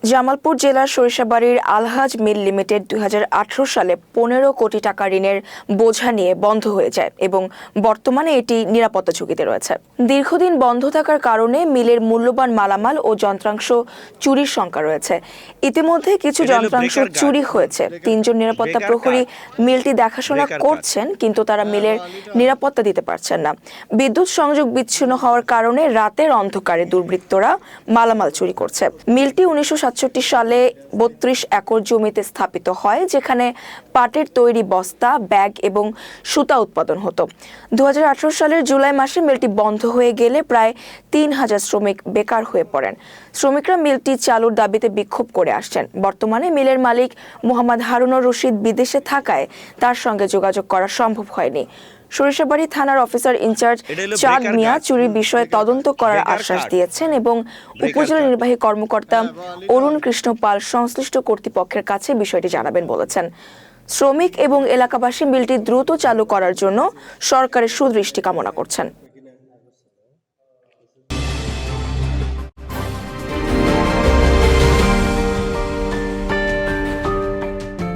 জামালপুর জেলার সরিষাবাড়ির আলহাজ মিল লিমিটেড 2018 সালে 15 কোটি টাকা ঋণের বোঝা নিয়ে বন্ধ হয়ে যায় এবং বর্তমানে এটি নিরাপত্তা ঝুঁকিতে রয়েছে। দীর্ঘদিন বন্ধ থাকার কারণে মিলের মূল্যবান মালামাল ও যন্ত্রাংশ চুরির শঙ্কা রয়েছে। ইতিমধ্যে কিছু যন্ত্রাংশ চুরি হয়েছে। 3 জন নিরাপত্তা প্রহরী মিলটি দেখাশোনা করছেন, কিন্তু তারা মিলের নিরাপত্তা দিতে পারছেন না। বিদ্যুৎ সংযোগ বিচ্ছিন্ন হওয়ার কারণে রাতের অন্ধকারে দুর্বৃত্তরা মালামাল চুরি করছে। মিলটি 1967 সালে 32 একর জমিতে স্থাপিত হয়, যেখানে পাটের তৈরি বস্তা, ব্যাগ এবং সুতা উৎপাদন হতো। 2018 সালের জুলাই মাসে মিলটি বন্ধ হয়ে গেলে প্রায় 3000 শ্রমিক বেকার হয়ে পড়েন। শ্রমিকরা মিলটি চালুর দাবিতে বিক্ষোভ করে আসছেন। বর্তমানে মিলের মালিক মোহাম্মদ হারুনুর রশিদ বিদেশে থাকায় তার সঙ্গে যোগাযোগ করা সম্ভব হয়নি। সরিষাবাড়ি থানার অফিসার ইনচার্জ চাঁদ মিয়া চুরির বিষয়ে তদন্ত করার আশ্বাস দিয়েছেন এবং উপজেলা নির্বাহী কর্মকর্তা অরুণ কৃষ্ণ পাল সংশ্লিষ্ট কর্তৃপক্ষের কাছে বিষয়টি জানাবেন বলেছেন। শ্রমিক এবং এলাকাবাসী মিলটি দ্রুত চালু করার জন্য সরকারের সুদৃষ্টি কামনা করছেন।